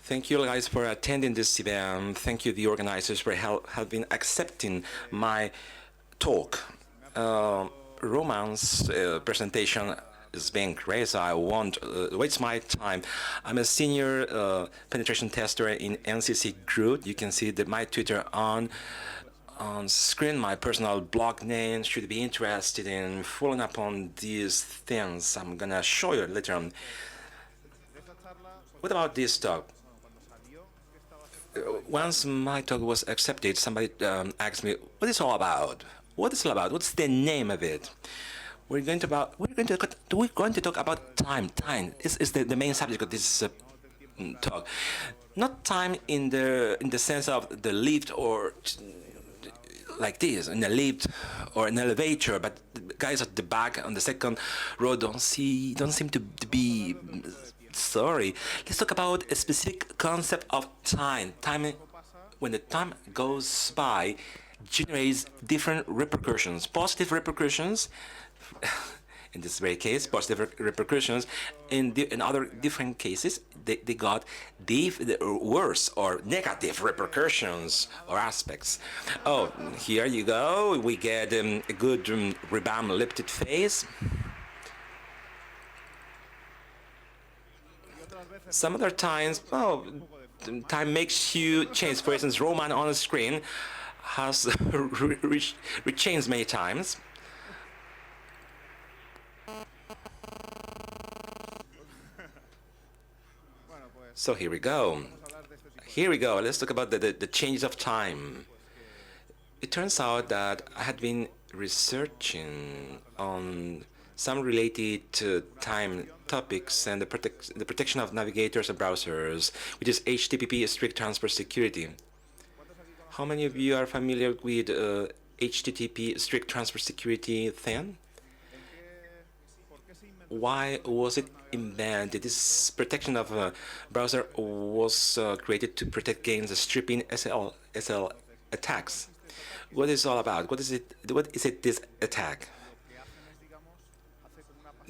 Thank you guys for attending this event. Thank you the organizers for helping accepting my talk. Roman's presentation is being great, so I won't waste my time. I'm a senior penetration tester in NCC group. You can see my Twitter on screen, my personal blog name. Should you be interested in following up on these things, I'm gonna show you later on. What about this talk? Once my talk was accepted, somebody asked me, "What is it all about? What is it all about? What's the name of it?" We're going to talk about time. Time is the main subject of this talk. Not time in the sense of the lift or like this in a lift or an elevator, but the guys at the back on the second row don't seem to be sorry. Let's talk about a specific concept of time. Time, when the time goes by, generates different repercussions, positive repercussions. In this very case, positive repercussions. In other different cases, they got worse or negative repercussions or aspects. Oh, here you go. We get a good rebound lifted face. Some other times, oh, time makes you change. For instance, Roman on the screen has rechanged many times. So here we go. Here we go. Let's talk about the changes of time. It turns out that I had been researching on some related to time topics and the protection of navigators and browsers, which is HTTP strict transfer security. How many of you are familiar with HTTP strict transfer security thing? Why was it invented? This protection of a browser was created to protect against the stripping SL attacks. What is it all about? What is it this attack?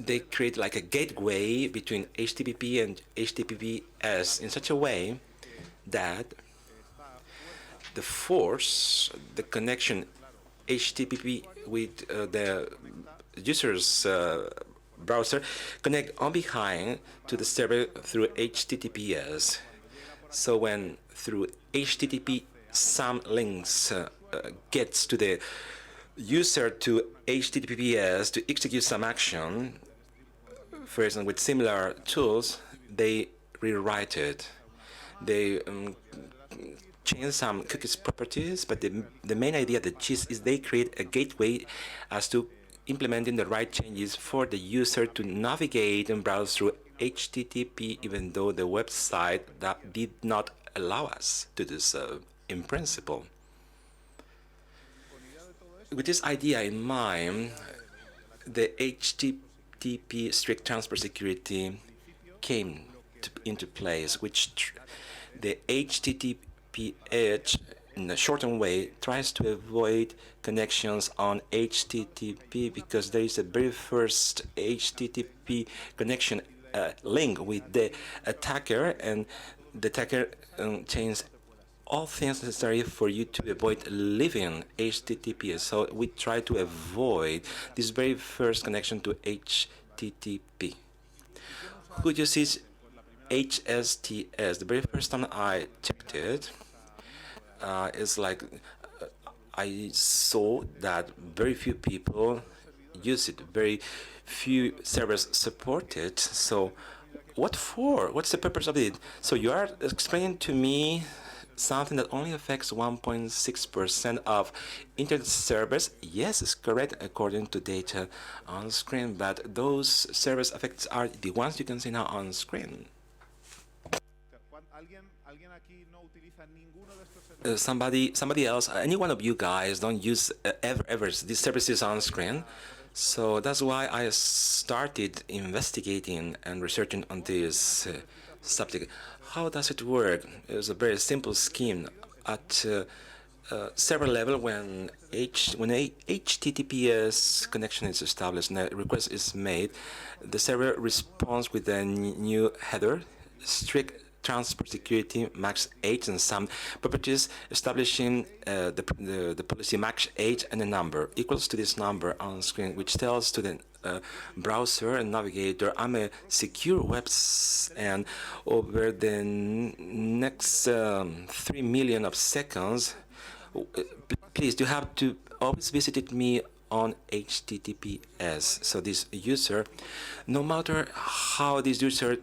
They create like a gateway between HTTP and HTTPS in such a way that the connection HTTP with the user's browser connect on behind to the server through HTTPS. So when through HTTP some links gets to the user to HTTPS to execute some action, for instance, with similar tools, they rewrite it. They change some cookies properties, but the main idea, the gist, is they create a gateway as to implementing the right changes for the user to navigate and browse through HTTP, even though the website that did not allow us to do so in principle. With this idea in mind, the HTTP strict transfer security came into place, which the HTTP edge, in a shortened way, tries to avoid connections on HTTP because there is a very first HTTP connection link with the attacker, and the attacker changes all things necessary for you to avoid leaving HTTPS. So we try to avoid this very first connection to HTTP. Who uses HSTS? The very first time I checked it, it's like I saw that very few people use it. Very few servers support it. So what for? What's the purpose of it? So you are explaining to me something that only affects 1.6% of internet servers. Yes, it's correct according to data on screen, but those servers affects are the ones you can see now on screen. Somebody else, any one of you guys don't use ever these services on screen. So that's why I started investigating and researching on this subject. How does it work? It's a very simple scheme. At server level, when a HTTPS connection is established and a request is made, the server responds with a new header, strict transport security max age and some properties establishing the policy max age and a number equals to this number on screen, which tells to the browser and navigator, I'm a secure and over the next 3 million of seconds, please, you have to always visit me on HTTPS. So this user, no matter how this user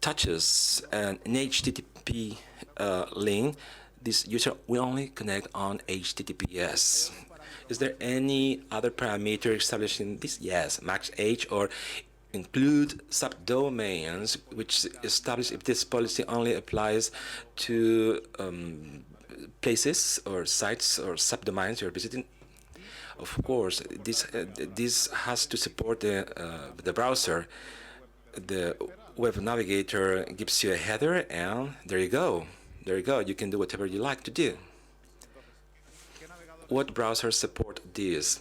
touches an HTTP link, this user will only connect on HTTPS. Is there any other parameter establishing this? Yes, max age or include subdomains, which establish if this policy only applies to places or sites or subdomains you're visiting. Of course, this has to support the browser. The web navigator gives you a header, and there you go. There you go. You can do whatever you like to do. What browsers support this?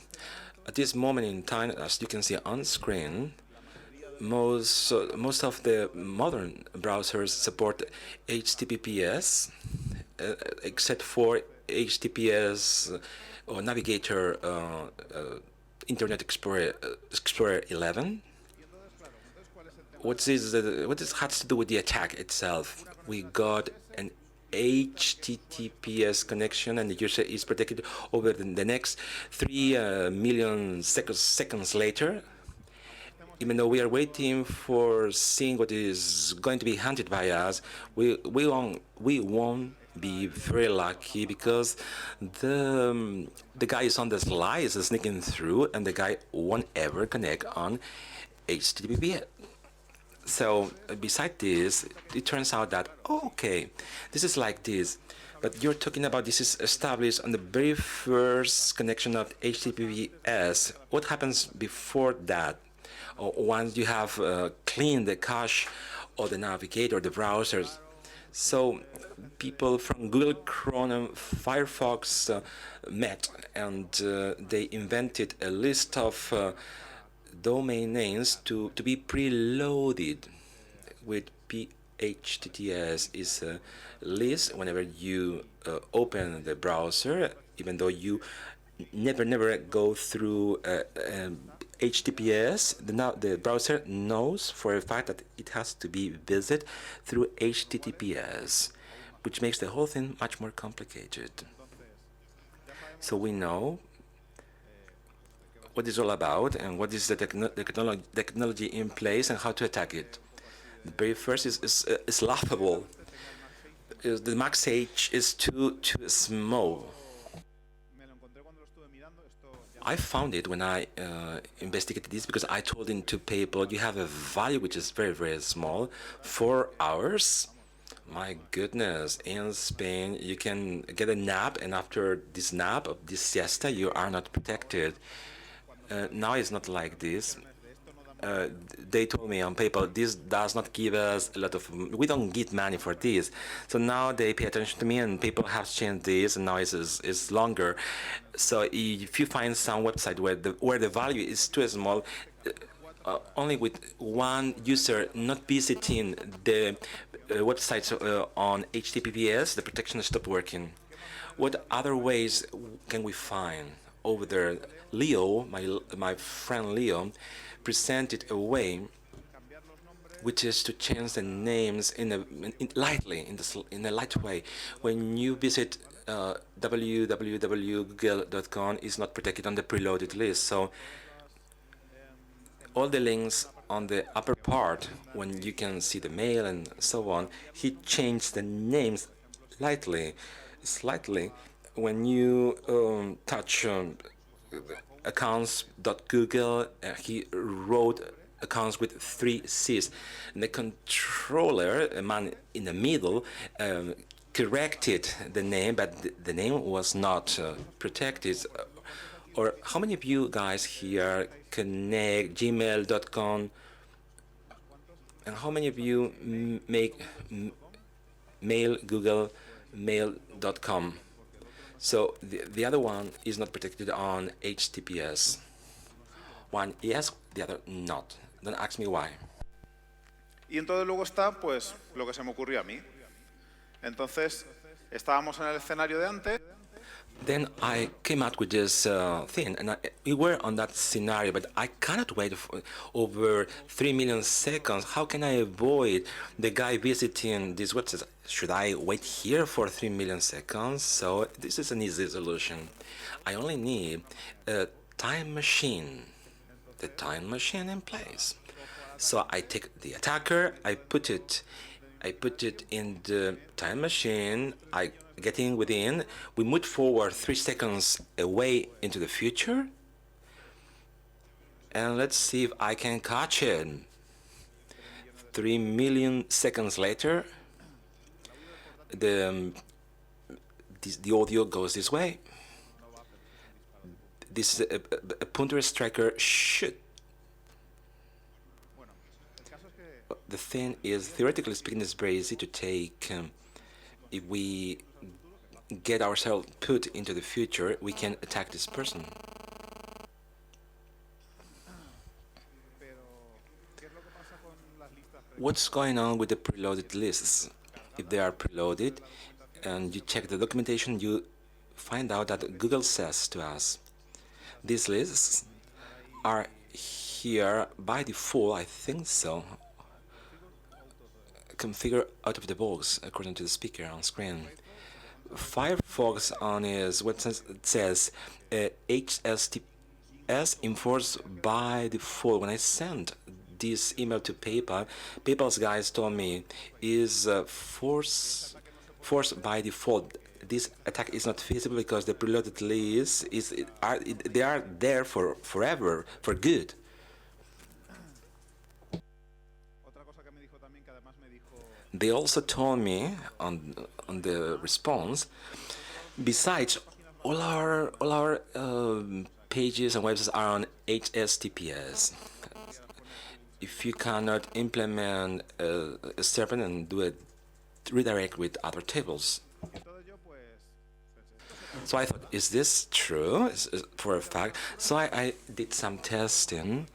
At this moment in time, as you can see on screen, most of the modern browsers support HTTPS, except for HTTPS or Navigator Internet Explorer 11. What this has to do with the attack itself? We got an HTTPS connection, and the user is protected over the next 3 million seconds later. Even though we are waiting for seeing what is going to be hunted by us, we won't be very lucky because the guy is on the slide, is sneaking through, and the guy won't ever connect on HTTPS. So beside this, it turns out that, okay, this is like this, but you're talking about this is established on the very first connection of HTTPS. What happens before that? Or once you have cleaned the cache or the navigator, the browsers. So people from Google Chrome and Firefox met, and they invented a list of domain names to be preloaded with PHTTS. Is a list whenever you open the browser, even though you never go through HTTPS, the browser knows for a fact that it has to be visited through HTTPS, which makes the whole thing much more complicated. So we know what it's all about and what is the technology in place and how to attack it. The very first is laughable. The max age is too small. I found it when I investigated this because I told into people you have a value which is very small, 4 hours. My goodness, in Spain you can get a nap, and after this nap, this siesta, you are not protected. Now it's not like this. They told me on PayPal, this does not give us a lot of, we don't get money for this. So now they pay attention to me, and people have changed this, and now it's longer. So if you find some website where the value is too small, only with one user not visiting the websites on HTTPS, the protection stopped working. What other ways can we find over there? Leo, my friend Leo, presented a way which is to change the names in a light way. When you visit www.google.com, is not protected on the preloaded list. So all the links on the upper part, when you can see the mail and so on, he changed the names slightly. When you touch accounts.google, he wrote accounts with 3 C's. And the controller, a man in the middle, corrected the name, but the name was not protected. Or how many of you guys here connect gmail.com? And how many of you make mail Google mail.com? So the other one is not protected on HTTPS. One yes, the other not. Don't ask me why. Y entonces luego está, pues, lo que se me ocurrió a mí. Entonces, estábamos en el escenario de antes. Then I came out with this thing, and we were on that scenario, but I cannot wait for over 3 million seconds. How can I avoid the guy visiting this website? Should I wait here for 3 million seconds? So this is an easy solution. I only need a time machine, the time machine in place. So I take the attacker, I put it in the time machine, I get in within, we move forward 3 seconds away into the future, and let's see if I can catch it. 3 million seconds later, the audio goes this way. This is a pointer striker should. The thing is, theoretically speaking, it's very easy to take. If we get ourselves put into the future, we can attack this person. What's going on with the preloaded lists? If they are preloaded and you check the documentation, you find out that Google says to us, these lists are here by default, I think so, configure out of the box according to the speaker on screen. Firefox on his website says HSTTPS enforced by default. When I sent this email to PayPal, PayPal's guys told me is forced by default. This attack is not feasible because the preloaded lists they are there for forever, for good. They also told me on the response, besides, all our pages and websites are on HSTTPS. If you cannot implement a servant and do a redirect with other tables. So I thought, is this true? Is for a fact? So I did some testing,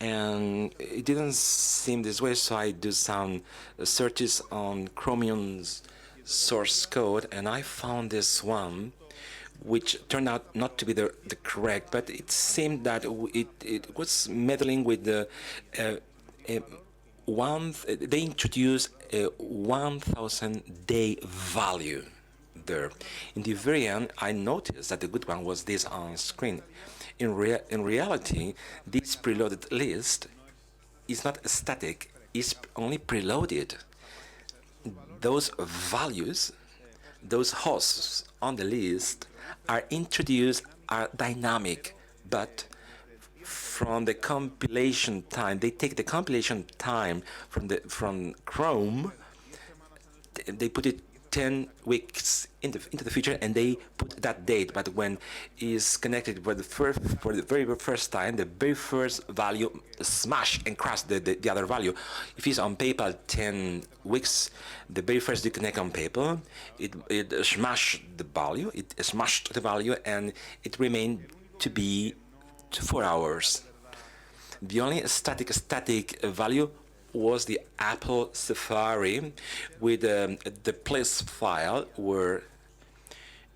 and it didn't seem this way, so I do some searches on Chromium's source code, and I found this one, which turned out not to be the correct, but it seemed that it was meddling with the they introduced a 1,000-day value there. In the very end, I noticed that the good one was this on screen. In reality, this preloaded list is not static, it's only preloaded. Those values, those hosts on the list are introduced, are dynamic, but from the compilation time, they take the compilation time from Chrome, they put it 10 weeks into the future, and they put that date. But when is connected for the very first time, the very first value smash and crash the other value. If it's on PayPal 10 weeks, the very first you connect on PayPal, it smashed the value, and it remained to be 4 hours. The only static value was the Apple Safari with the place file where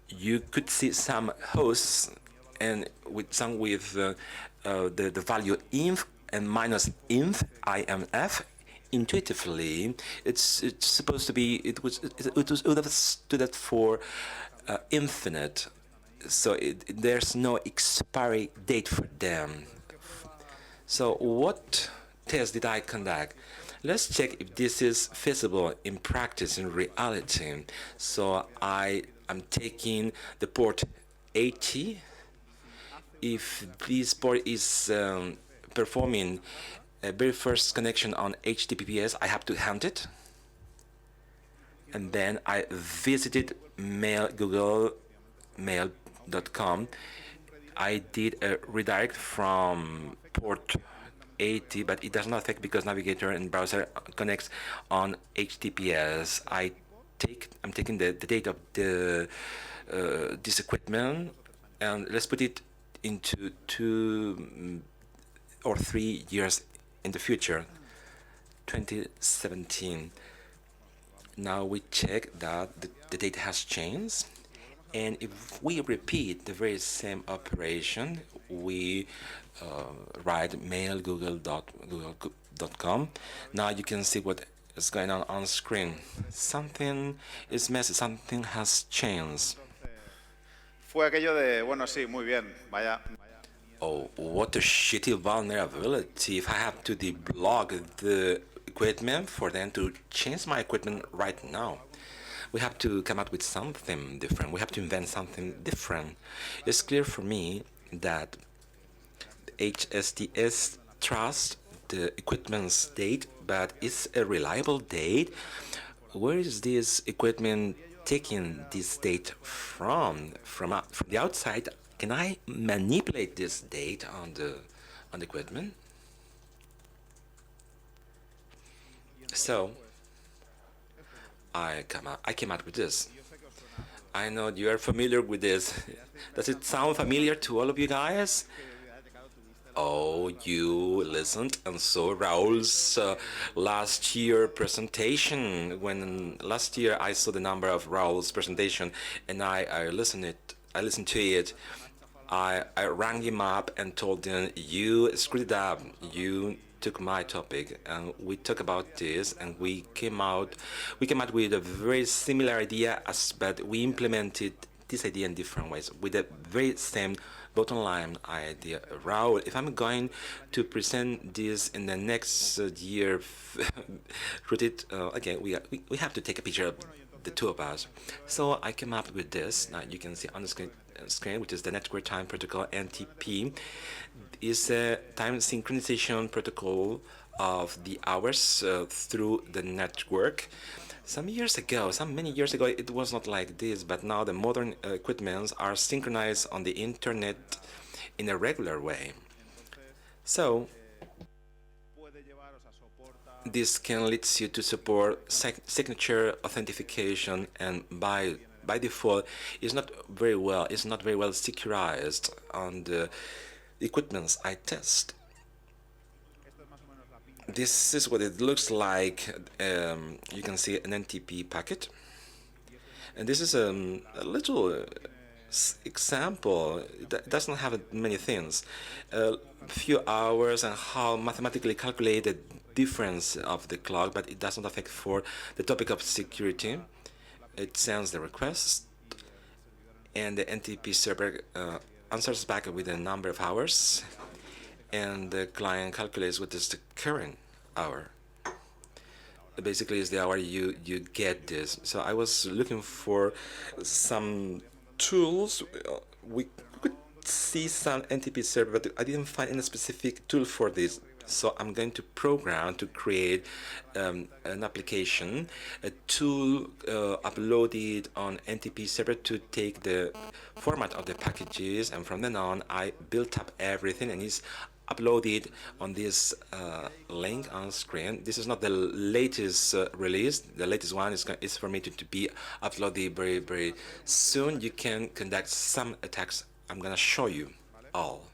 you could see some hosts and with the value inf and minus inf intuitively. It's supposed to be it would have stood that for infinite, so there's no expiry date for them. So what test did I conduct? Let's check if this is feasible in practice, in reality. So I am taking the port 80. If this port is performing a very first connection on HTTPS, I have to hunt it. And then I visited googlemail.com. I did a redirect from port 80, but it does not affect because navigator and browser connects on HTTPS. I'm taking the date of this equipment, and let's put it into 2 or 3 years in the future. 2017. Now we check that the date has changed, and if we repeat the very same operation, we write mail google.com. Now you can see what is going on screen. Something is messy, something has changed. Fue aquello de, bueno, sí, muy bien, vaya. Oh, what a shitty vulnerability. If I have to deblog the equipment for them to change my equipment right now. We have to come up with something different. We have to invent something different. It's clear for me that HSTS trusts the equipment's date, but it's a reliable date. Where is this equipment taking this date from? From the outside, can I manipulate this date on the equipment? So I came out with this. I know you are familiar with this. Does it sound familiar to all of you guys? Oh, you listened and saw Raul's last year presentation. When last year I saw the number of Raul's presentation, and I listened to it. I rang him up and told him, "You screwed it up. You took my topic, and we talked about this, and we came out with a very similar idea, but we implemented this idea in different ways with the very same bottom line idea. Raul, if I'm going to present this in the next year, rooted, again, we have to take a picture of the two of us. So I came up with this. Now you can see on the screen, which is the Network Time Protocol (NTP), is a time synchronization protocol of the hours through the network. Many years ago, it was not like this, but now the modern equipments are synchronized on the internet in a regular way. So this can lead you to support signature authentication, and by default, it's not very well securized on the equipments I test. This is what it looks like. You can see an NTP packet, and this is a little example. It doesn't have many things. A few hours and how mathematically calculate the difference of the clock, but it doesn't affect for the topic of security. It sends the request, and the NTP server answers back with a number of hours, and the client calculates what is the current hour. Basically, it's the hour you get this. So I was looking for some tools. We could see some NTP server, but I didn't find any specific tool for this. So I'm going to program to create an application, a tool uploaded on NTP server to take the format of the packages, and from then on I built up everything, and it's uploaded on this link on screen. This is not the latest release. The latest one is for me to be uploaded very, very soon. You can conduct some attacks. I'm gonna show you all.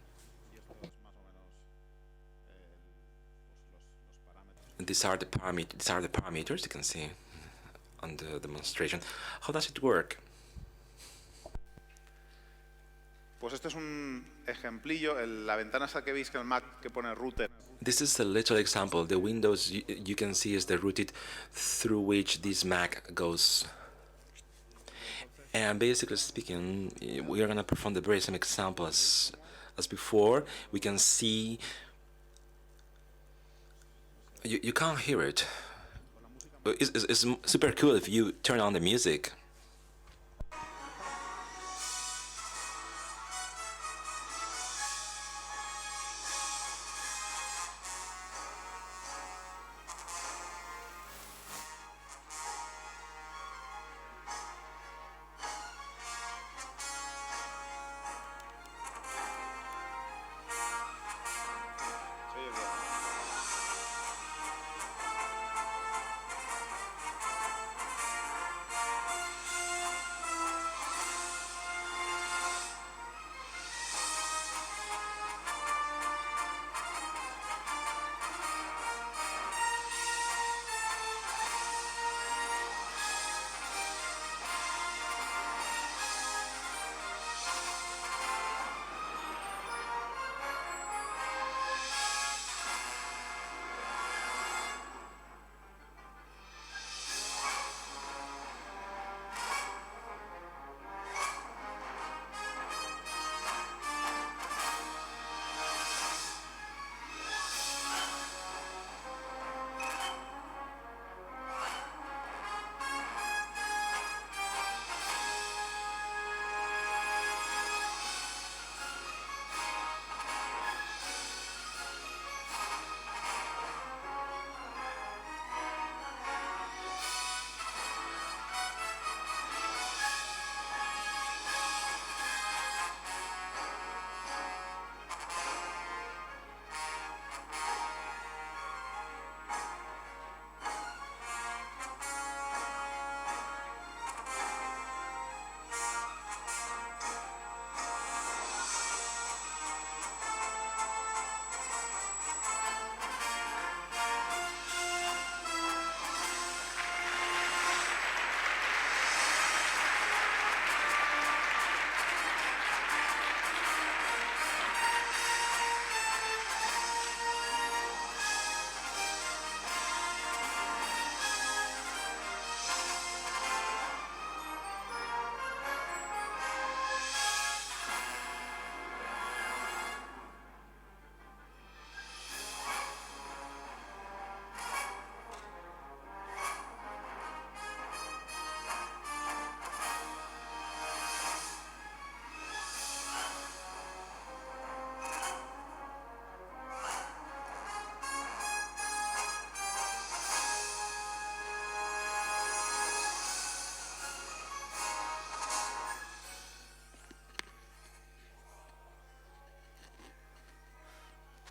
These are the parameters you can see on the demonstration. How does it work? Pues este es un ejemplillo, la ventana esa que veis que el Mac que pone router. This is a little example. The windows you can see is the routed through which this Mac goes. And basically speaking, we are going to perform the very same example as before. We can see, you can't hear it. It's super cool if you turn on the music.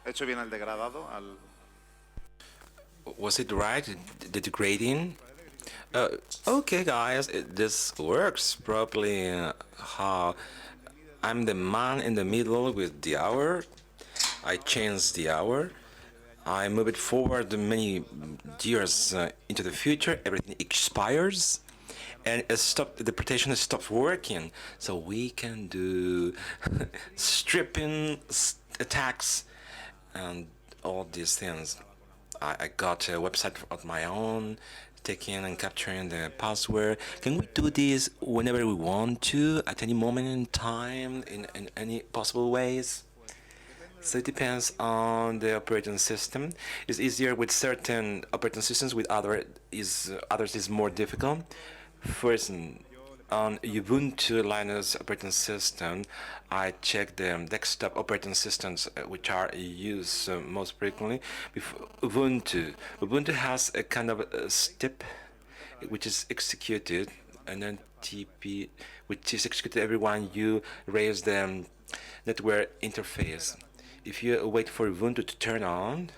¿He hecho bien el degradado? Was it right? The degrading? Okay, guys, this works properly. How I'm the man in the middle with the hour. I change the hour. I move it forward many years into the future. Everything expires, and the protection stops working. So we can do stripping attacks and all these things. I got a website of my own, taking and capturing the password. Can we do this whenever we want to, at any moment in time, in any possible ways? So it depends on the operating system. It's easier with certain operating systems, with others is more difficult. First, on Ubuntu Linux operating system, I check the desktop operating systems which are used most frequently. Ubuntu has a kind of a step which is executed, and then TP, which is executed every one you raise the network interface. If you wait for Ubuntu to turn on,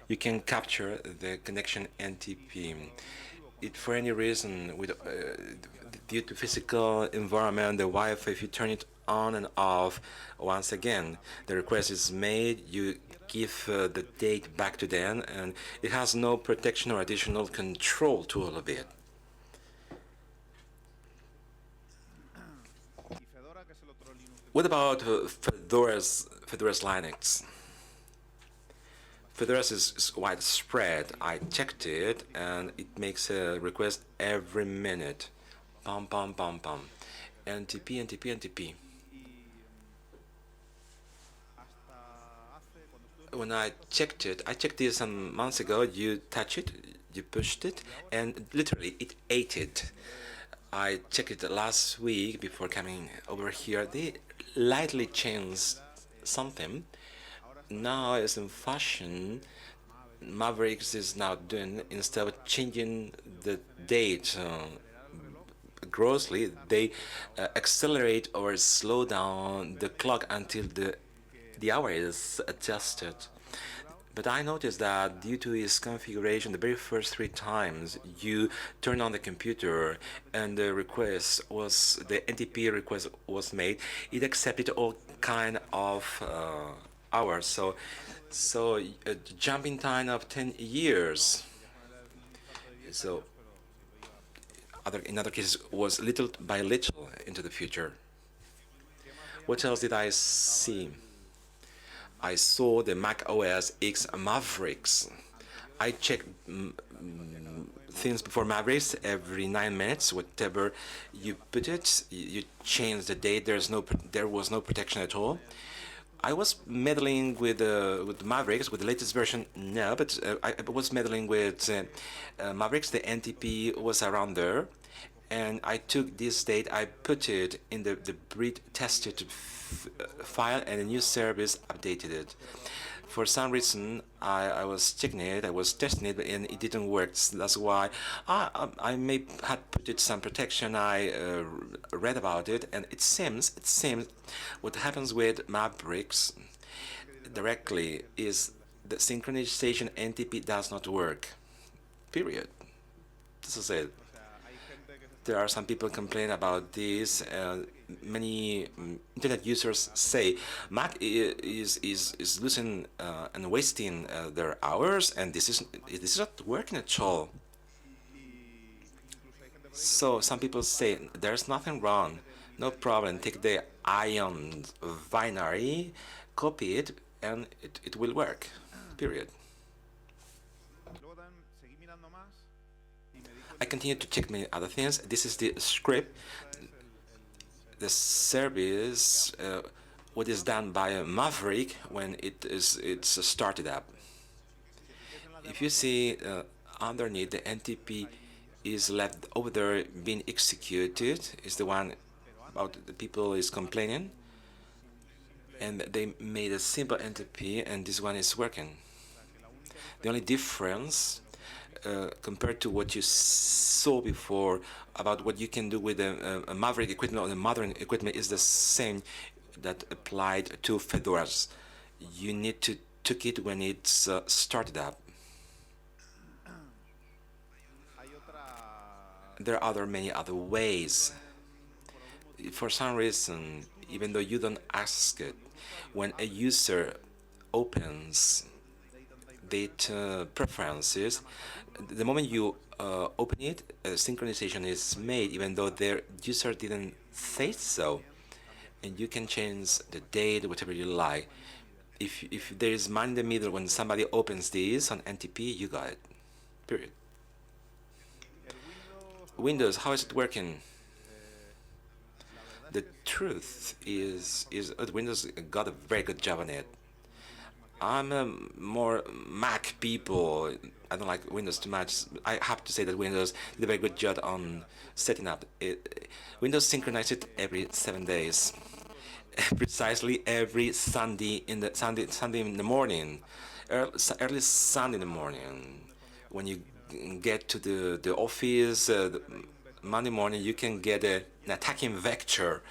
you can capture the connection NTP. For any reason, due to physical environment, the Wi-Fi, if you turn it on and off, once again, the request is made, you give the date back to them, and it has no protection or additional control to all of it. What about Fedora's Linux? Fedora is widespread. I checked it, and it makes a request every minute. Pam, pam, pam, pam. NTP, NTP, NTP. When I checked this some months ago. You touch it, you pushed it, and literally it ate it. I checked it last week before coming over here. They lightly changed something. Now it's in fashion. Mavericks is now doing, instead of changing the date grossly, they accelerate or slow down the clock until the hour is adjusted. But I noticed that due to its configuration, the very first 3 times you turn on the computer and the NTP request was made, it accepted all kind of hours. So a jumping time of 10 years. So in other cases was little by little into the future. What else did I see? I saw the Mac OS X Mavericks. I check things before Mavericks every 9 minutes. Whatever you put it, you change the date. There was no protection at all. I was meddling with Mavericks with the latest version. No, but I was meddling with Mavericks. The NTP was around there, and I took this date. I put it in the breed tested file, and a new service updated it. For some reason, I was checking it, I was testing it, and it didn't work. So that's why I may have put it some protection. I read about it, and it seems what happens with Mavericks directly is the synchronization NTP does not work. Period. This is it. There are some people complaining about this. Many internet users say Mac is losing and wasting their hours, and this is not working at all. So some people say there's nothing wrong, no problem. Take the ion binary, copy it, and it will work. Period. I continue to check many other things. This is the script, the service, what is done by a Maverick when it's started up. If you see underneath, the NTP is left over there being executed. Is the one about the people is complaining, and they made a simple NTP, and this one is working. The only difference compared to what you saw before about what you can do with a Maverick equipment or the modern equipment is the same that applied to Fedoras. You need to took it when it's started up. There are many other ways. For some reason, even though you don't ask it, when a user opens data preferences, the moment you open it, synchronization is made, even though the user didn't say so. And you can change the date, whatever you like. If there is man in the middle when somebody opens this on NTP, you got it. Period. Windows, how is it working? The truth is that Windows got a very good job on it. I'm a more Mac people. I don't like Windows too much. I have to say that Windows did a very good job on setting up it. Windows synchronizes it every 7 days, precisely every Sunday in the morning, early Sunday in the morning. When you get to the office Monday morning, you can get an attacking vector.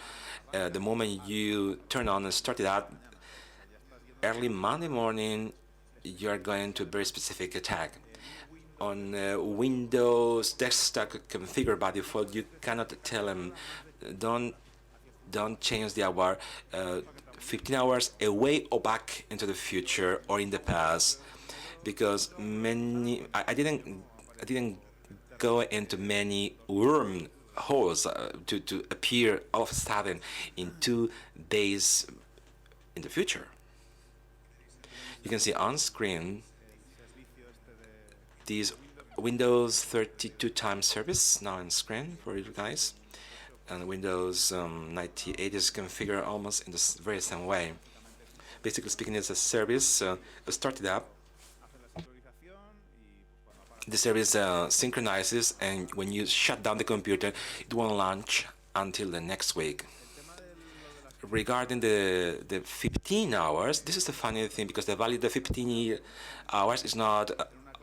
The moment you turn on and start it out, early Monday morning, you are going to a very specific attack. On Windows desktop configured by default, you cannot tell them don't change the hour 15 hours away or back into the future or in the past, because I didn't go into many wormholes to appear all of a sudden in 2 days in the future. You can see on screen this Windows 32 times service now on screen for you guys, and Windows 98 is configured almost in the very same way. Basically speaking, it's a service started up. The service synchronizes, and when you shut down the computer, it won't launch until the next week. Regarding the 15 hours, this is the funny thing, because the value of the 15 hours is not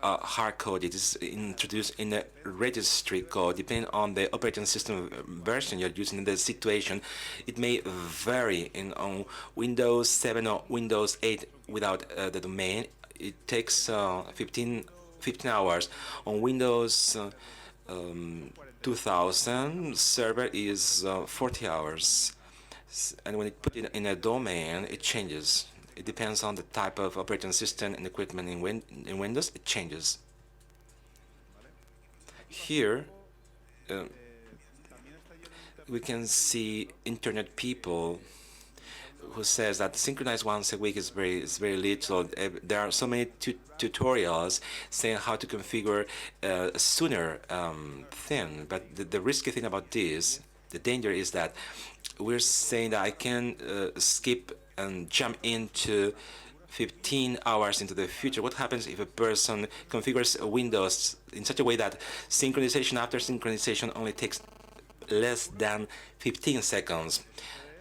hard code. It is introduced in a registry code. Depending on the operating system version you're using in the situation, it may vary on Windows 7 or Windows 8 without the domain. It takes 15 hours. On Windows 2000 server is 40 hours. And when it put it in a domain, it changes. It depends on the type of operating system and equipment in Windows. It changes. Here, we can see internet people who says that synchronized once a week is very little. There are so many tutorials saying how to configure a sooner thing. But the risky thing about this, the danger is that we're saying that I can skip and jump into 15 hours into the future. What happens if a person configures Windows in such a way that synchronization after synchronization only takes less than 15 seconds?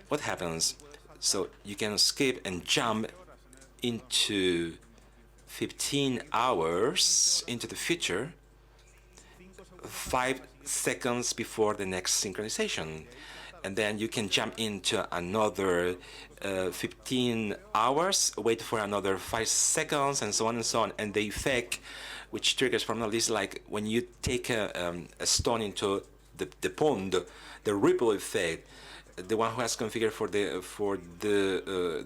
What happens? So you can skip and jump into 15 hours into the future 5 seconds before the next synchronization. And then you can jump into another 15 hours, wait for another 5 seconds, and so on and so on. And the effect which triggers from all this, like when you take a stone into the pond, the ripple effect. The one who has configured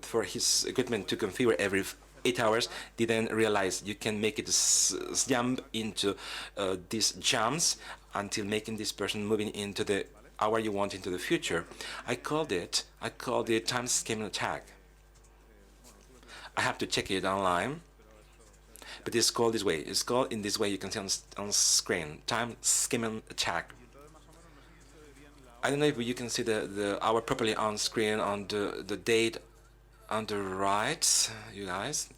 for his equipment to configure every 8 hours didn't realize you can make it jump into these jumps until making this person moving into the hour you want into the future. I called it time skimming attack. I have to check it online, but it's called this way. It's called in this way. You can see on screen, time skimming attack. I don't know if you can see the hour properly on screen on the date on the right, you guys.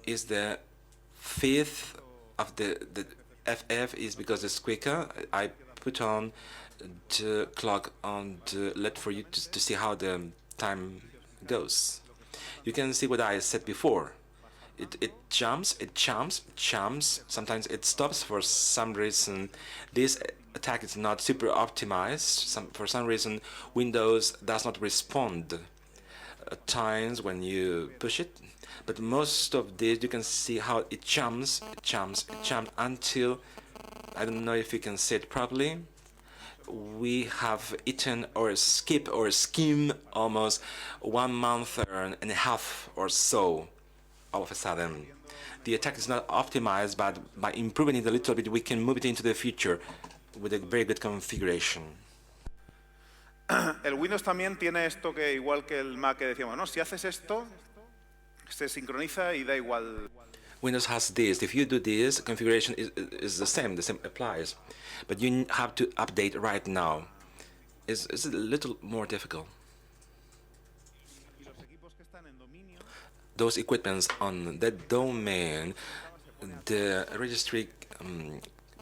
Is the 5th of the FF is because it's quicker. I put on the clock on the LED for you to see how the time goes. You can see what I said before. It jumps, sometimes it stops for some reason. This attack is not super optimized. For some reason, Windows does not respond times when you push it, but most of this you can see how it jumps, until, I don't know if you can see it properly, we have eaten or skip or skim almost 1 month and a half or so all of a sudden. The attack is not optimized, but by improving it a little bit, we can move it into the future with a very good configuration. El Windows también tiene esto que, igual que el Mac, que decíamos, no, si haces esto, se sincroniza y da igual. Windows has this. If you do this, configuration is the same applies. But you have to update right now. It's a little more difficult. Those equipments on that domain, the registry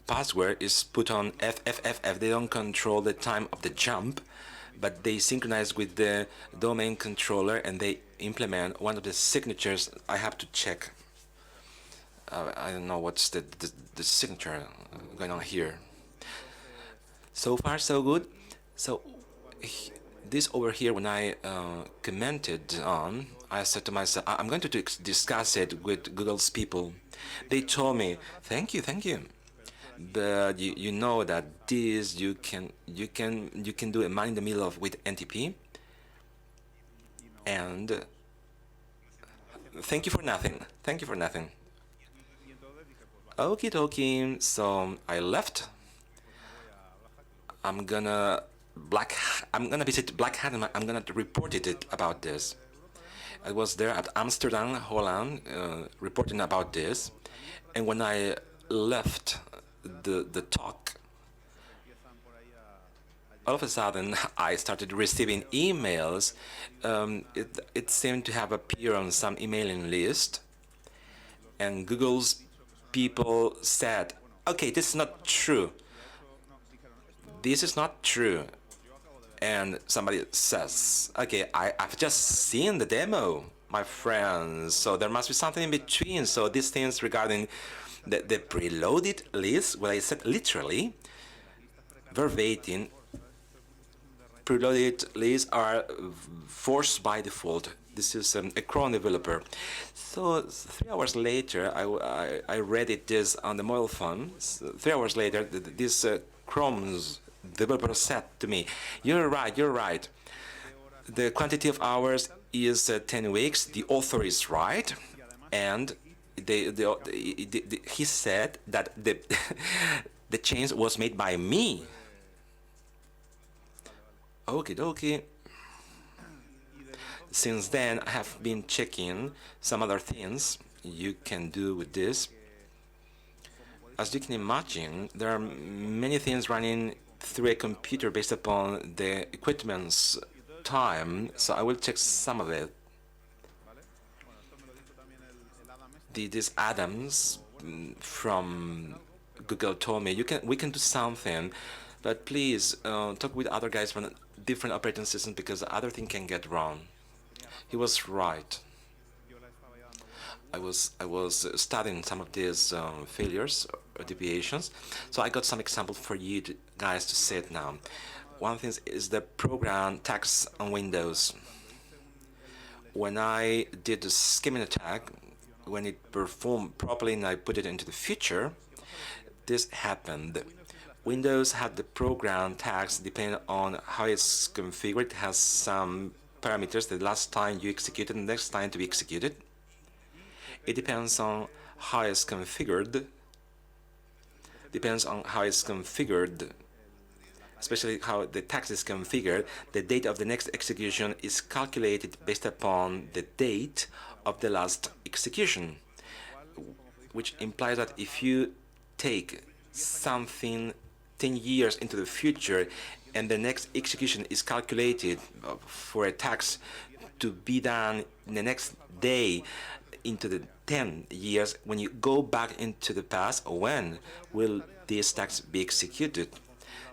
password is put on FFFF. They don't control the time of the jump, but they synchronize with the domain controller and they implement one of the signatures. I have to check. I don't know what's the signature going on here. So far, so good. So this over here, when I commented on, I said to myself, I'm going to discuss it with Google's people. They told me, thank you, but you know that this you can do a man in the middle of with NTP, and thank you for nothing. Okie dokie. So I left. I'm gonna visit Black Hat and I'm gonna report it about this. I was there at Amsterdam, Holland, reporting about this, and when I left the talk, all of a sudden I started receiving emails. It seemed to have appeared on some emailing list, and Google's people said, okay, this is not true. This is not true. And somebody says, okay, I've just seen the demo, my friends, so there must be something in between. So these things regarding the preloaded list, well, I said literally, verbatim, preloaded lists are forced by default. This is a Chrome developer. So 3 hours later, I read this on the mobile phone. So 3 hours later, this Chrome's developer said to me, you're right. The quantity of hours is 10 weeks. The author is right. And he said that the change was made by me. Okie dokie. Since then, I have been checking some other things you can do with this. As you can imagine, there are many things running through a computer based upon the equipment's time, so I will check some of it. This Adams from Google told me we can do something, but please talk with other guys from different operating systems because the other thing can get wrong. He was right. I was studying some of these failures or deviations, so I got some examples for you guys to see it now. One thing is the program tags on Windows. When I did the skimming attack, when it performed properly and I put it into the future, this happened. Windows had the program tags depending on how it's configured. It has some parameters the last time you executed and the next time to be executed. It depends on how it's configured. Especially how the tags is configured. The date of the next execution is calculated based upon the date of the last execution, which implies that if you take something 10 years into the future and the next execution is calculated for a tax to be done the next day into the 10 years, when you go back into the past, when will this tax be executed?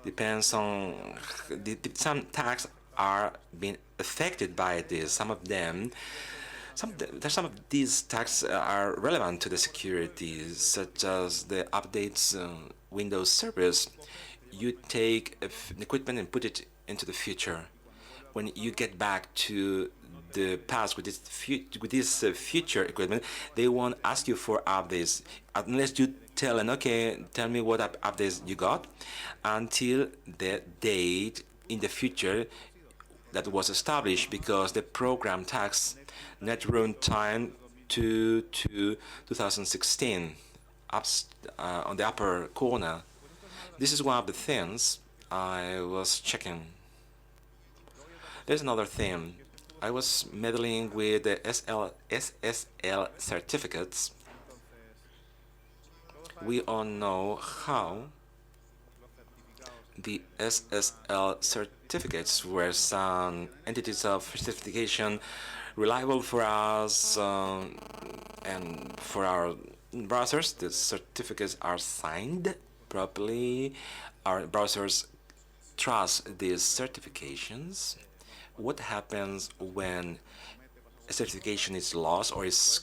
Depends on some tax are being affected by this. Some of these tags are relevant to the security, such as the updates Windows servers. You take equipment and put it into the future. when you get back to the past with this future equipment, they won't ask you for updates unless you tell them, okay, tell me what updates you got, until the date in the future that was established, because the program tags net runtime to 2016 on the upper corner. This is one of the things I was checking. There's another thing. I was meddling with the SSL certificates. We all know how the SSL certificates were some entities of certification reliable for us and for our browsers. The certificates are signed properly. Our browsers trust these certifications. What happens when a certification is lost or is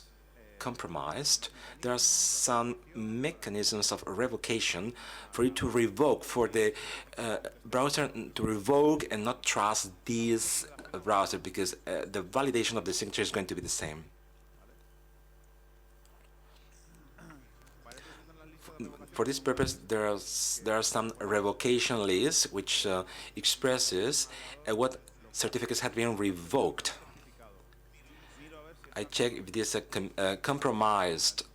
compromised? There are some mechanisms of revocation for you to revoke, for the browser to revoke and not trust this browser, because the validation of the signature is going to be the same. For this purpose, there are some revocation lists which expresses what certificates have been revoked. I check if it is a compromised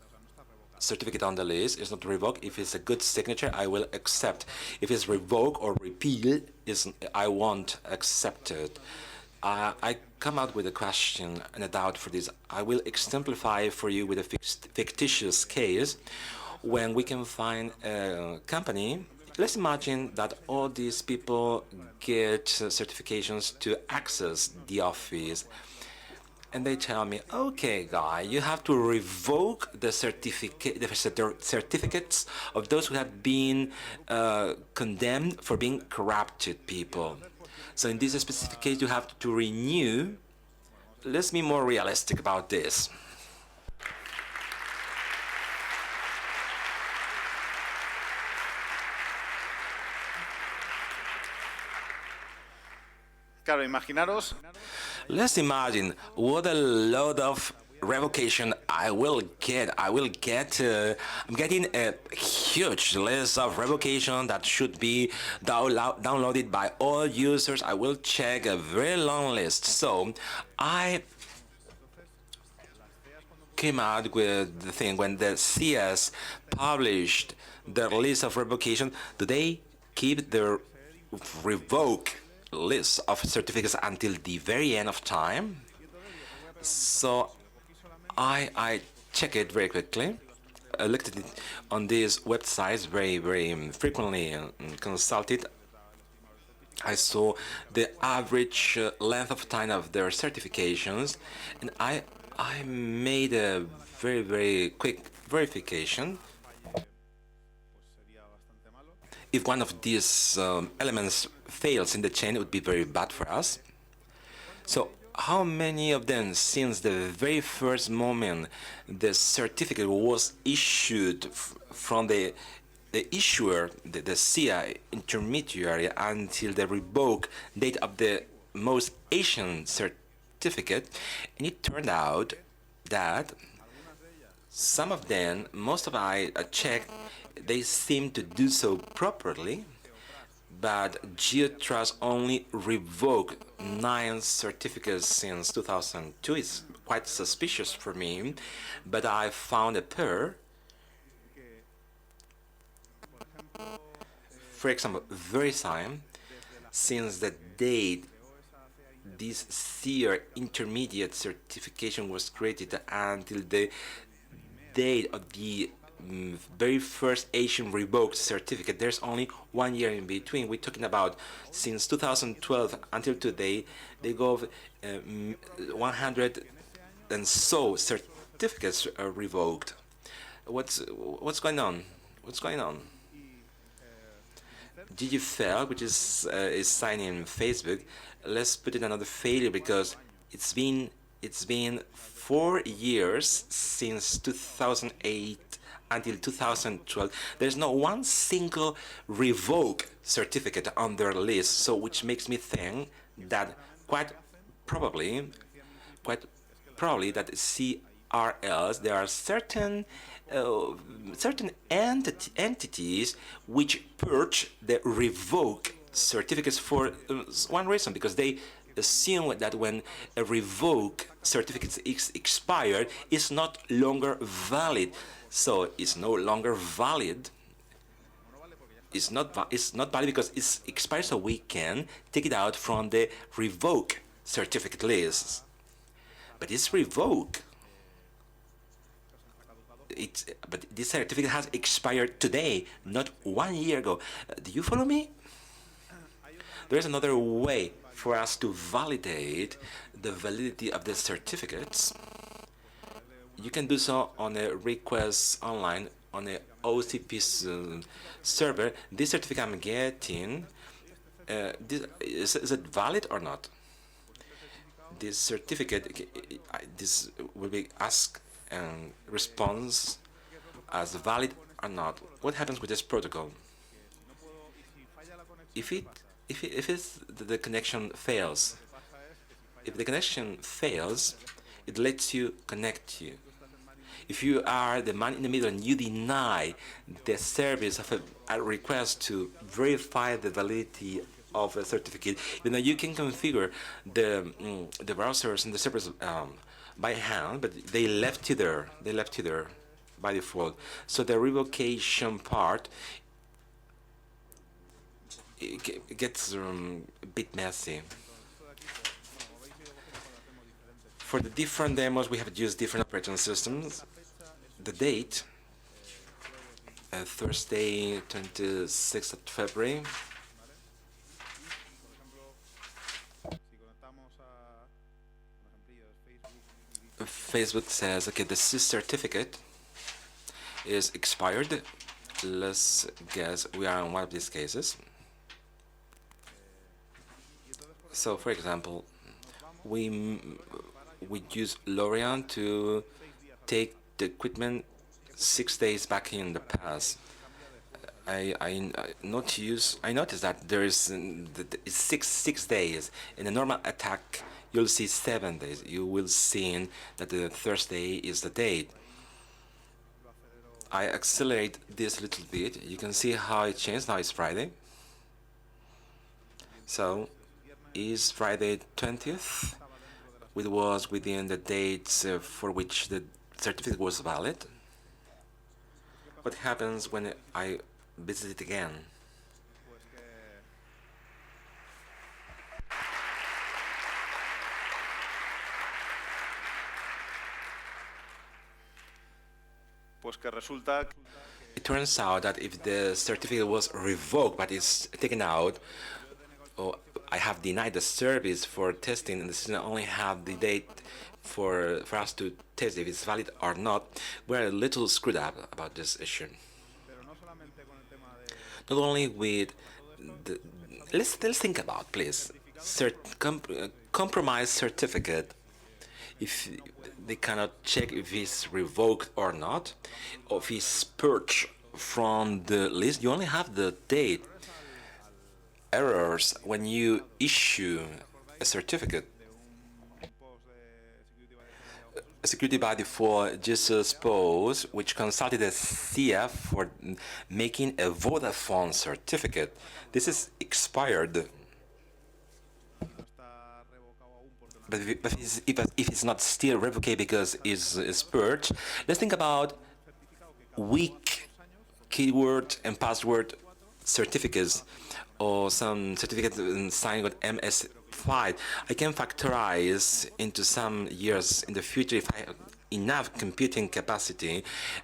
certificate on the list. It's not revoked. If it's a good signature, I will accept. If it's revoke or repeal, I won't accept it. I come out with a question and a doubt for this. I will exemplify for you with a fictitious case when we can find a company. Let's imagine that all these people get certifications to access the office, and they tell me, okay, guy, you have to revoke the certificates of those who have been condemned for being corrupted people. So in this specific case, you have to renew. Let's be more realistic about this. Claro, imaginaros. Let's imagine what a load of revocation I will get. I'm getting a huge list of revocation that should be downloaded by all users. I will check a very long list. So I came out with the thing when the CS published the list of revocation. Do they keep the revoke list of certificates until the very end of time? So I check it very quickly. I looked at it on these websites very frequently consulted. I saw the average length of time of their certifications, and I made a very quick verification. If one of these elements fails in the chain, it would be very bad for us. So how many of them, since the very first moment the certificate was issued from the issuer, the CIA intermediary, until the revoke date of the most ancient certificate? And it turned out that some of them, most of I checked, they seem to do so properly, but GeoTrust only revoked 9 certificates since 2002. It's quite suspicious for me, but I found a pair. For example, VeriSign, since the date this SEER intermediate certification was created until the date of the very first Asian revoked certificate, there's only 1 year in between. We're talking about since 2012 until today, they go 100 and so certificates are revoked. What's going on? What's going on? DigiFail, which is signing Facebook, let's put it another failure, because it's been 4 years since 2008 until 2012. There's not one single revoke certificate on their list, so which makes me think that quite probably, quite probably that CRLs, there are certain entities which purge the revoke certificates for one reason, because they assume that when a revoke certificate is expired, it's not longer valid. So it's no longer valid. It's not valid because it's expired, so we can take it out from the revoke certificate list. But it's revoke. But this certificate has expired today, not 1 year ago. Do you follow me? There is another way for us to validate the validity of the certificates. You can do so on a request online on a OCP server. This certificate I'm getting, is it valid or not? This certificate, this will be asked and response as valid or not. What happens with this protocol? If the connection fails, if the connection fails, it lets you connect you. If you are the man in the middle and you deny the service of a request to verify the validity of a certificate, even though you can configure the browsers and the servers by hand, but they left you there. They left you there by default. So the revocation part, it gets a bit messy. For the different demos, we have used different operating systems. The date, Thursday, 26th of February. Facebook says, okay, the CIS certificate is expired. Let's guess we are in one of these cases. So, for example, we use Lorient to take the equipment 6 days back in the past. I noticed that there is six days. In a normal attack, you'll see 7 days. You will see that the Thursday is the date. I accelerate this a little bit. You can see how it changed. Now it's Friday. So, is Friday 20th? It was within the dates for which the certificate was valid. What happens when I visit it again? It turns out that if the certificate was revoked but it's taken out, or I have denied the service for testing, and the system only have the date for us to test if it's valid or not, we're a little screwed up about this issue. Not only with the, let's think about, please, compromise certificate. If they cannot check if it's revoked or not, or if it's purged from the list, you only have the date. Errors when you issue a certificate. A security body for Jesus Pose, which consulted a CF for making a Vodafone certificate. This is expired. But if it's not still revoked because it's purged, let's think about weak keyword and password certificates, or some certificate signed with MS5. I can factorize into some years in the future if I have enough computing capacity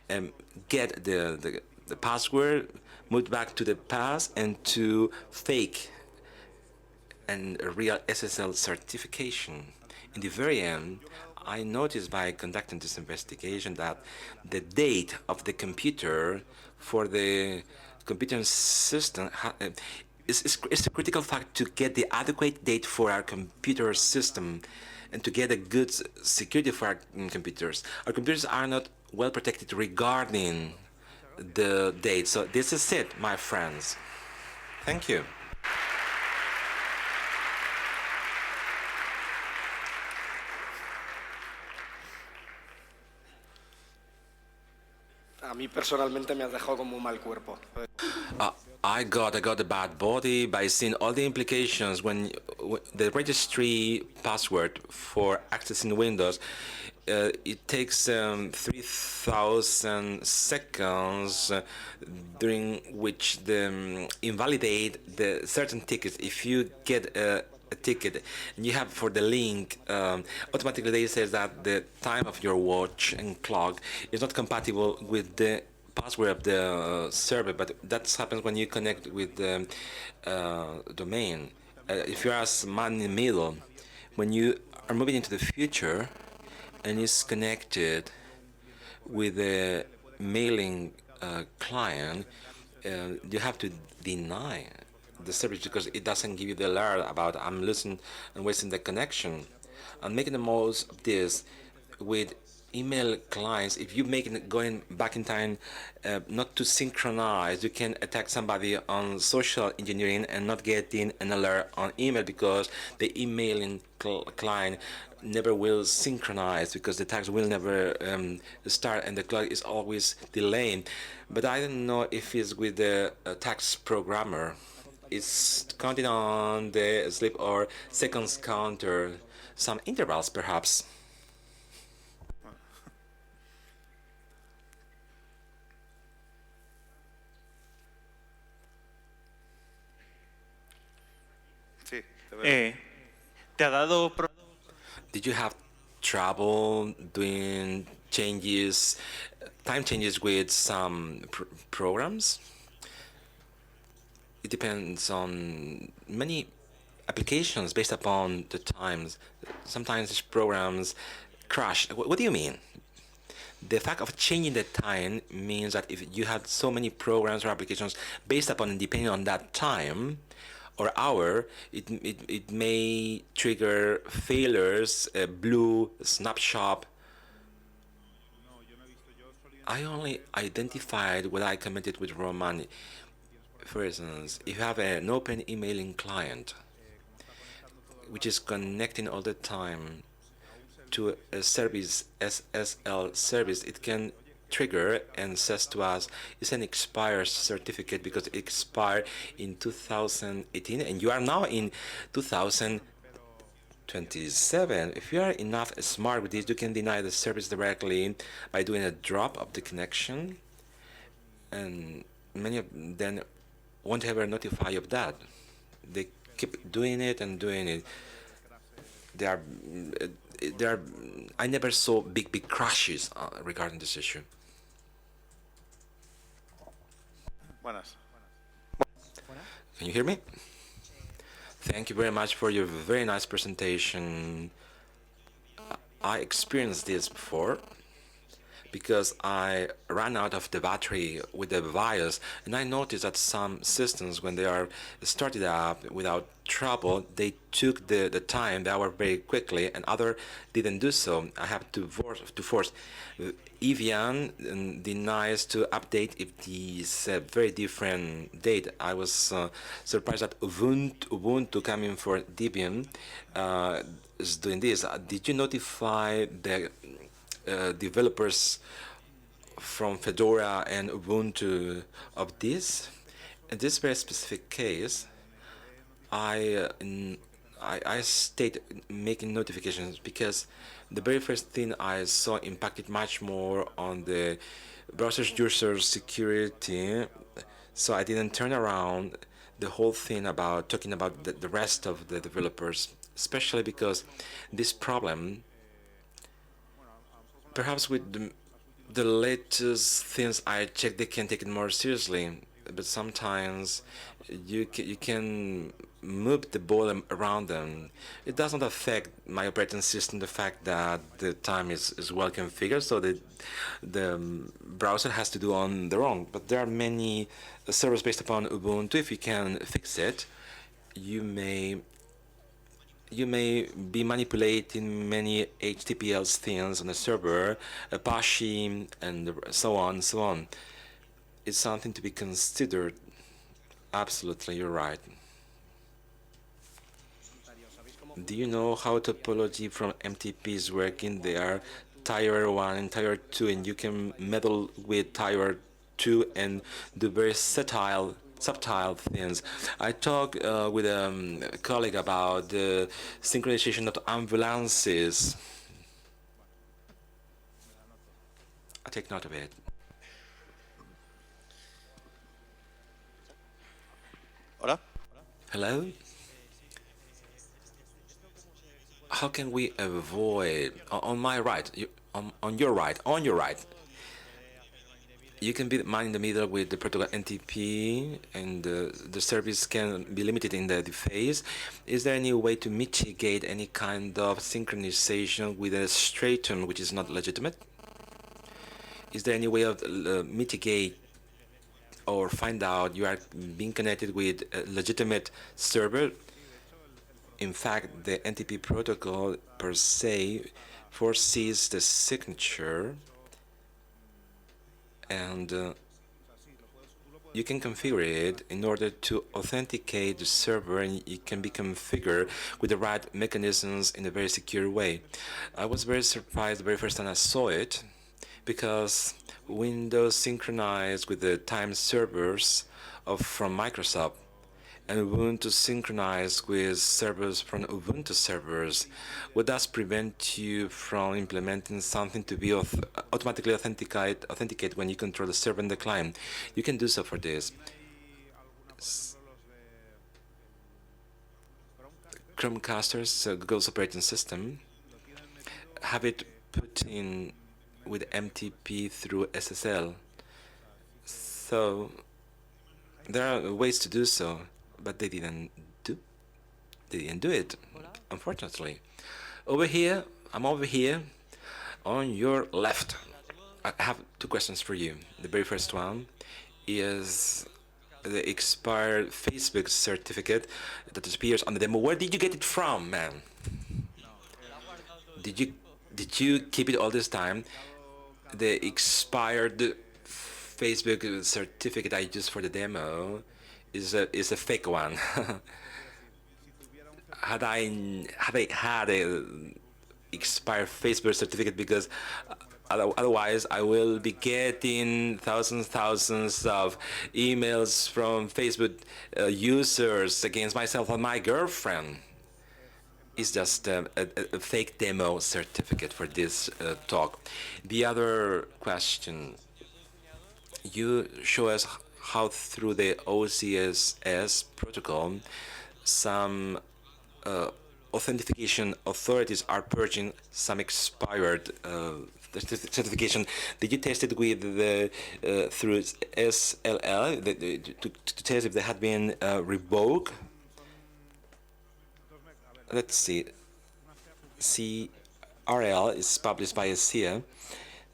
and get the password moved back to the past and to fake and a real SSL certification. In the very end, I noticed by conducting this investigation that the date of the computer for the computer system is a critical fact to get the adequate date for our computer system and to get a good security for our computers. Our computers are not well protected regarding the date. So this is it, my friends. Thank you. mí personalmente me has dejado como un mal cuerpo. Uh, I got a bad body by seeing all the implications when the registry password for accessing Windows. It takes 3,000 seconds during which the invalidate the certain tickets. If you get a ticket and you have for the link, automatically they says that the time of your watch and clock is not compatible with the password of the server, but that happens when you connect with the domain. If you're a man in the middle, when you are moving into the future and it's connected with the mailing client, you have to deny the service because it doesn't give you the alert about I'm losing and wasting the connection. And making the most of this with email clients, if you make it going back in time, not to synchronize, you can attack somebody on social engineering and not getting an alert on email because the emailing client never will synchronize because the tags will never start and the clock is always delaying. But I don't know if it's with the tax programmer. It's counting on the sleep or seconds counter, some intervals perhaps. Sí, te veo. ¿Te ha dado Did you have trouble doing time changes with some programs? It depends on many applications based upon the times. Sometimes these programs crash. What do you mean? The fact of changing the time means that if you have so many programs or applications based upon and depending on that time or hour, it may trigger failures, blue, snapshot. I only identified what I committed with Roman. For instance, if you have an open emailing client which is connecting all the time to a service, SSL service, it can trigger and says to us it's an expired certificate because it expired in 2018 and you are now in 2027. If you are enough smart with this, you can deny the service directly by doing a drop of the connection, and many of them won't ever notify you of that. They keep doing it and doing it. They are, they are. I never saw big crashes regarding this issue. Buenas. Can you hear me? Thank you very much for your very nice presentation. I experienced this before because I ran out of the battery with the BIOS, and I noticed that some systems, when they are started up without trouble, they took the time, the hour very quickly, and other didn't do so. I have to force. Evian denies to update if this very different date. I was surprised that Ubuntu coming for Debian is doing this. Did you notify the developers from Fedora and Ubuntu of this? In this very specific case, I stayed making notifications because the very first thing I saw impacted much more on the browser's user security, so I didn't turn around the whole thing about talking about the rest of the developers, especially because this problem, perhaps with the latest things I check, they can take it more seriously. But sometimes you can move the ball around them. It does not affect my operating system, the fact that the time is well configured, so that the browser has to do on their own. But there are many servers based upon Ubuntu. If you can fix it, you may be manipulating many HTTPS things on the server, Apache, and so on and so on. It's something to be considered. Absolutely, you're right. Do you know how topology from MTP is working? They are tier 1 and tier 2, and you can meddle with tier 2 and do very subtle things. I talked with a colleague about the synchronization of ambulances. I take note of it. Hola. Hello? How can we avoid on my right, on your right, you can be man in the middle with the protocol NTP, and the service can be limited in the phase. Is there any way to mitigate any kind of synchronization with a stratum which is not legitimate? Is there any way of mitigate or find out you are being connected with a legitimate server? In fact, the NTP protocol per se foresees the signature, and you can configure it in order to authenticate the server, and it can be configured with the right mechanisms in a very secure way. I was very surprised the very first time I saw it, because Windows synchronized with the time servers from Microsoft, and Ubuntu synchronized with servers from Ubuntu servers. Would that prevent you from implementing something to be automatically authenticate when you control the server and the client? You can do so for this. Chromecasters, Google's operating system, have it put in with MTP through SSL. So there are ways to do so, but they didn't do it, unfortunately. Over here, I'm over here on your left. I have two questions for you. The very first one is the expired Facebook certificate that appears on the demo. Where did you get it from, man? Did you keep it all this time? The expired Facebook certificate I used for the demo is a fake one. had I had a expired Facebook certificate, because otherwise I will be getting thousands of emails from Facebook users against myself and my girlfriend. It's just a fake demo certificate for this talk. The other question, you show us how through the OCSS protocol some authentication authorities are purging some expired certification. Did you test it with the through SLL to test if they had been revoked? Let's see. CRL is published by SIA.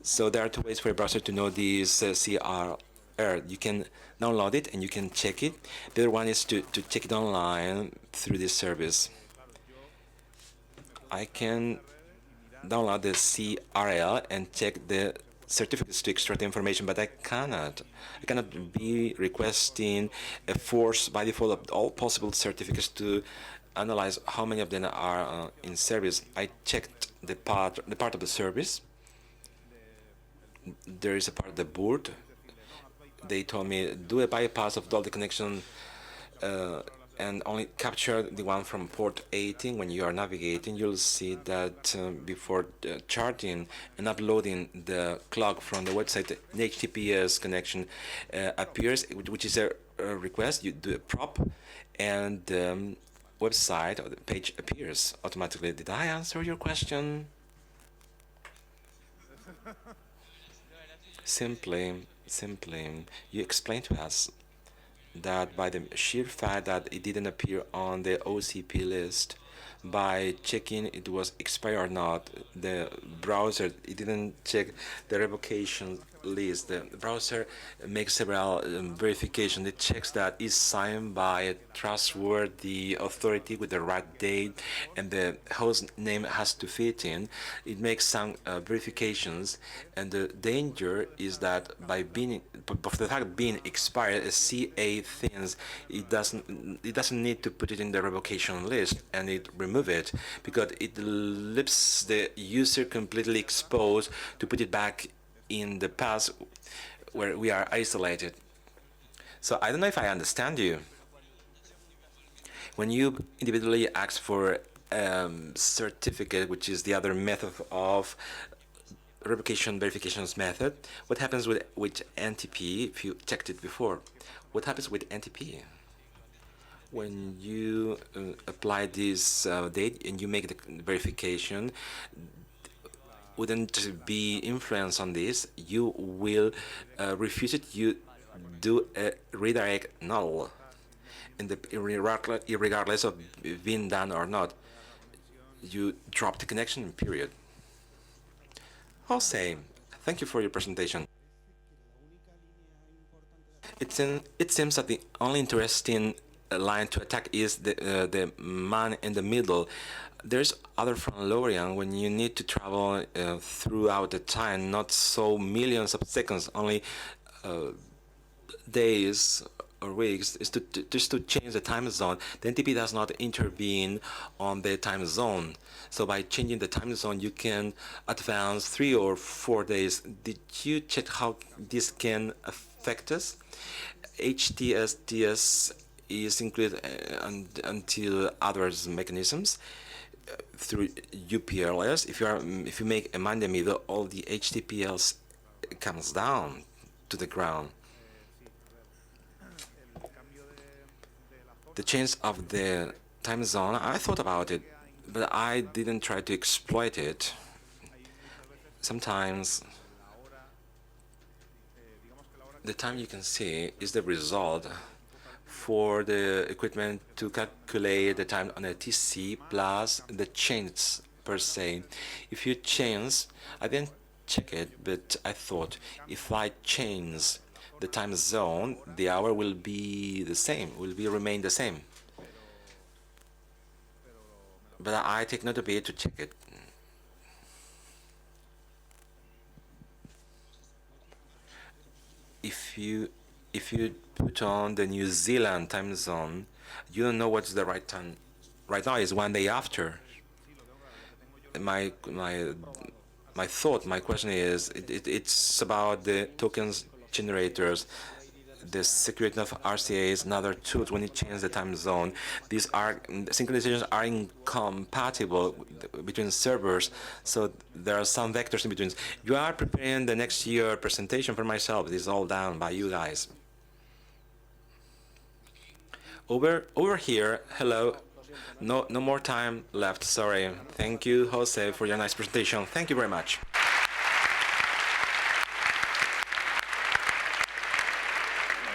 So there are two ways for a browser to know this CRL. You can download it and you can check it. The other one is to check it online through this service. I can download the CRL and check the certificates to extract the information, but I cannot be requesting a force by default of all possible certificates to analyze how many of them are in service. I checked the part of the service. There is a part of the boot. They told me do a bypass of all the connection and only capture the one from port 18. When you are navigating, you'll see that before charting and uploading the clock from the website, the HTTPS connection appears, which is a request. You do a prop, and the website or the page appears automatically. Did I answer your question? Simply, you explained to us that by the sheer fact that it didn't appear on the OCP list, by checking it was expired or not, the browser, it didn't check the revocation list. The browser makes several verifications. It checks that it's signed by a trustworthy authority with the right date, and the host name has to fit in. It makes some verifications, and the danger is that by being of the fact being expired, a CA thinks it doesn't need to put it in the revocation list, and it remove it because it leaves the user completely exposed to put it back in the past where we are isolated. So I don't know if I understand you. When you individually ask for certificate, which is the other method of revocation verifications method, what happens with NTP if you checked it before? What happens with NTP? When you apply this date and you make the verification, wouldn't be influence on this, you will refuse it, you do a redirect null, and regardless of being done or not, you drop the connection, period. Jose, thank you for your presentation. It seems that the only interesting line to attack is the man in the middle. There's other from Lorient when you need to travel throughout the time, not so millions of seconds, only days or weeks, is just to change the time zone. The NTP does not intervene on the time zone. So by changing the time zone, you can advance 3 or 4 days. Did you check how this can affect us? HTSTS is included until others mechanisms through UPLS. If you make a man in the middle, all the HTTPS comes down to the ground. The change of the time zone, I thought about it, but I didn't try to exploit it. Sometimes the time you can see is the result for the equipment to calculate the time on a TC plus the change per se. If you change, I didn't check it, but I thought if I change the time zone, the hour will be the same, remain the same. But I take note of it to check it. If you put on the New Zealand time zone, you don't know what's the right time. Right now is 1 day after. My question is, it's about the tokens generators, the security of RCAs and other tools. When you change the time zone, these synchronizations are incompatible between servers, so there are some vectors in between. You are preparing the next year presentation for myself. This is all done by you guys. Over here, hello. No more time left, sorry. Thank you, Jose, for your nice presentation. Thank you very much.